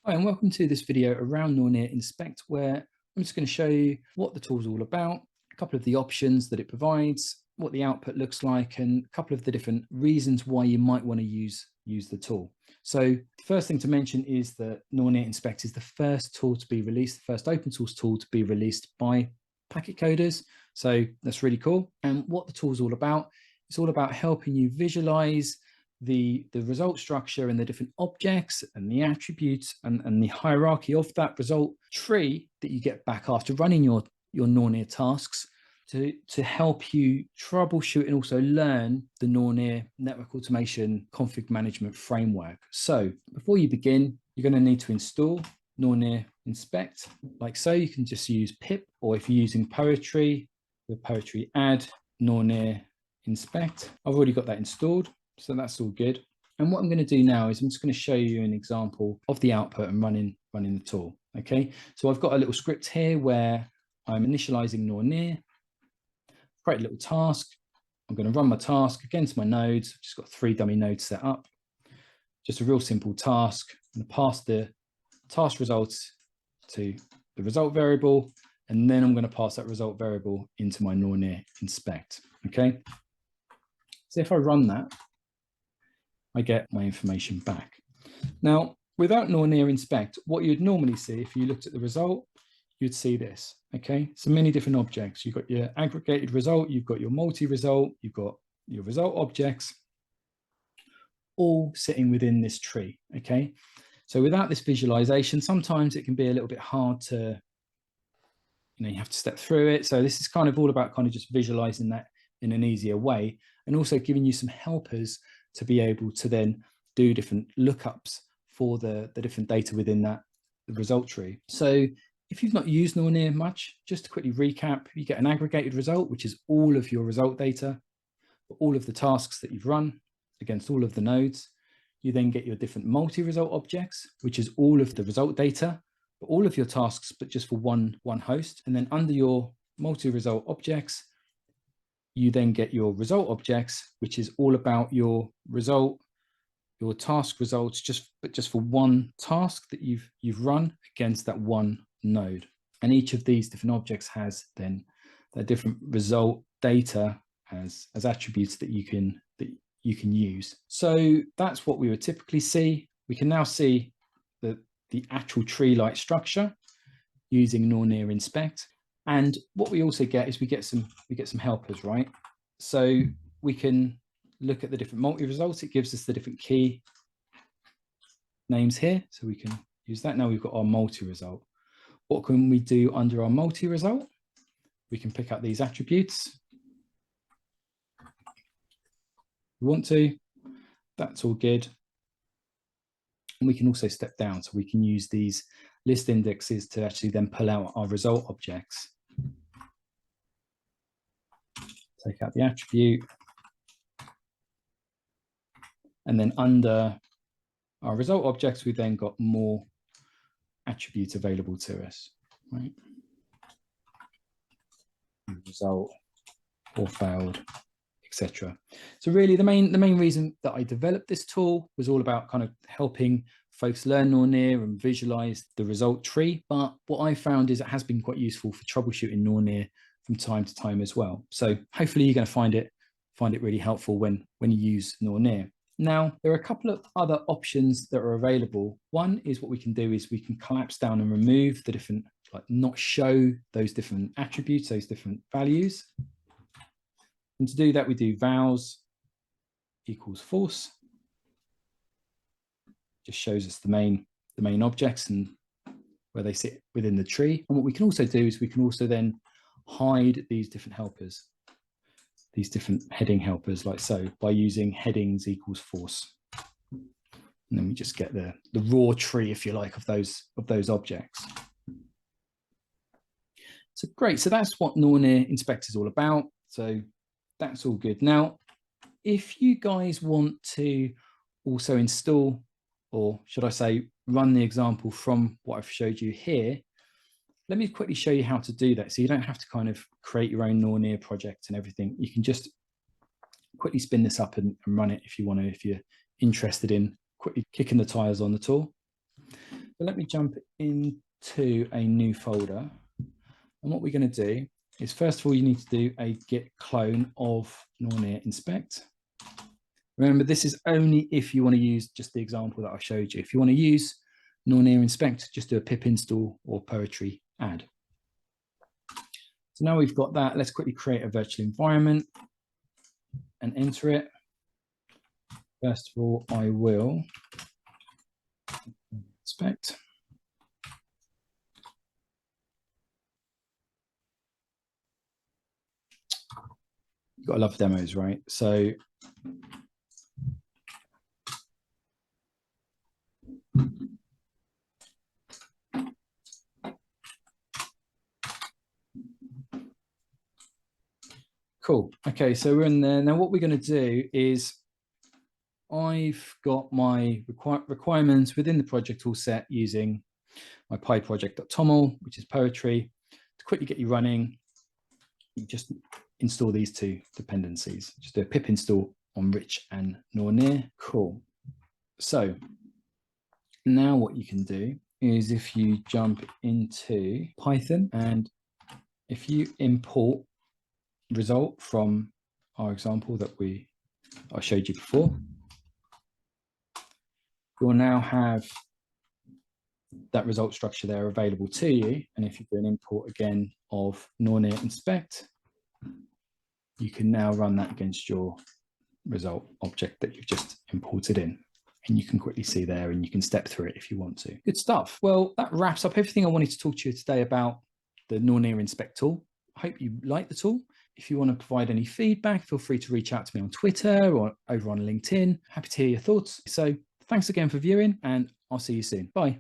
Hi, and welcome to this video around Nornir Inspect, where I'm just going to show you what the tool's all about, a couple of the options that it provides, what the output looks like, and a couple of the different reasons why you might want to use the tool. So the first thing to mention is that Nornir Inspect is the first tool to be released, the first open source tool to be released by packet coders. So that's really cool. And what the tool's all about, it's all about helping you visualize the result structure and the different objects and the attributes and the hierarchy of that result tree that you get back after running your Nornir tasks to help you troubleshoot and also learn the Nornir network automation config management framework. So before you begin, you're going to need to install Nornir Inspect like so. You can just use pip, or if you're using Poetry, the Poetry add Nornir Inspect. I've already got that installed. So that's all good. And what I'm going to do now is I'm just going to show you an example of the output and running the tool. Okay, so I've got a little script here where I'm initializing Nornir, create a little task. I'm going to run my task against my nodes. I've just got 3 dummy nodes set up. Just a real simple task. I'm going to pass the task results to the result variable, and then I'm going to pass that result variable into my Nornir Inspect. Okay, so if I run that, I get my information back. Now, without Nornir Inspect, what you'd normally see if you looked at the result, you'd see this, okay? So many different objects. You've got your aggregated result, you've got your multi-result, you've got your result objects, all sitting within this tree, okay? So without this visualization, sometimes it can be a little bit hard to, you have to step through it. So this is kind of all about kind of just visualizing that in an easier way, and also giving you some helpers to be able to then do different lookups for the different data within the result tree. So if you've not used Nornir much, just to quickly recap, you get an aggregated result, which is all of your result data, all of the tasks that you've run against all of the nodes. You then get your different multi-result objects, which is all of the result data, for all of your tasks, but just for one host. And then under your multi-result objects, you then get your result objects, which is all about your result, your task results, just for one task that you've run against that one node. And each of these different objects has then their different result data as attributes that you can use. So that's what we would typically see. We can now see the actual tree-like structure using Nornir Inspect. And what we also get is we get some helpers, right? So we can look at the different multi-results. It gives us the different key names here. So we can use that. Now we've got our multi-result. What can we do under our multi-result? We can pick up these attributes. If we want to, that's all good. And we can also step down. So we can use these list indexes to actually then pull out our result objects. Take out the attribute. And then under our result objects, we've then got more attributes available to us, right? Result or failed, etc. So really the main reason that I developed this tool was all about kind of helping folks learn Nornir and visualize the result tree. But what I found is it has been quite useful for troubleshooting Nornir from time to time as well. So hopefully you're going to find it really helpful when you use Nornir. Now, there are a couple of other options that are available. One is what we can do is we can collapse down and remove the different, like not show those different attributes, those different values. And to do that, we do vals equals false. Just shows us the main objects and where they sit within the tree. And what we can also do is we can also then hide these different helpers, these different heading helpers like so, by using headings equals false. And then we just get the raw tree, if you like, of those objects. So great, so that's what Nornir Inspect is all about. So that's all good. Now, if you guys want to also install, or should I say, run the example from what I've showed you here, let me quickly show you how to do that. So you don't have to kind of create your own Nornir project and everything. You can just quickly spin this up and run it if you want to, if you're interested in quickly kicking the tires on the tool. So let me jump into a new folder. And what we're going to do is, first of all, you need to do a git clone of Nornir Inspect. Remember, this is only if you want to use just the example that I showed you. If you want to use Nornir Inspect, just do a pip install or poetry add. So now we've got that, let's quickly create a virtual environment and enter it. First of all, I will inspect. You've got to love demos, right? So cool. Okay, so we're in there. Now what we're going to do is, I've got my requirements within the project all set using my pyproject.toml, which is poetry. To quickly get you running, you just install these two dependencies. Just do a pip install on Rich and Nornir. Cool. So now what you can do is, if you jump into Python and if you import result from our example that I showed you before, you'll now have that result structure there available to you. And if you do an import again of Nornir Inspect, you can now run that against your result object that you've just imported in. And you can quickly see there, and you can step through it if you want to. Good stuff. Well, that wraps up everything I wanted to talk to you today about the Nornir Inspect tool. I hope you like the tool. If you want to provide any feedback, feel free to reach out to me on Twitter or over on LinkedIn. Happy to hear your thoughts. So thanks again for viewing, and I'll see you soon. Bye.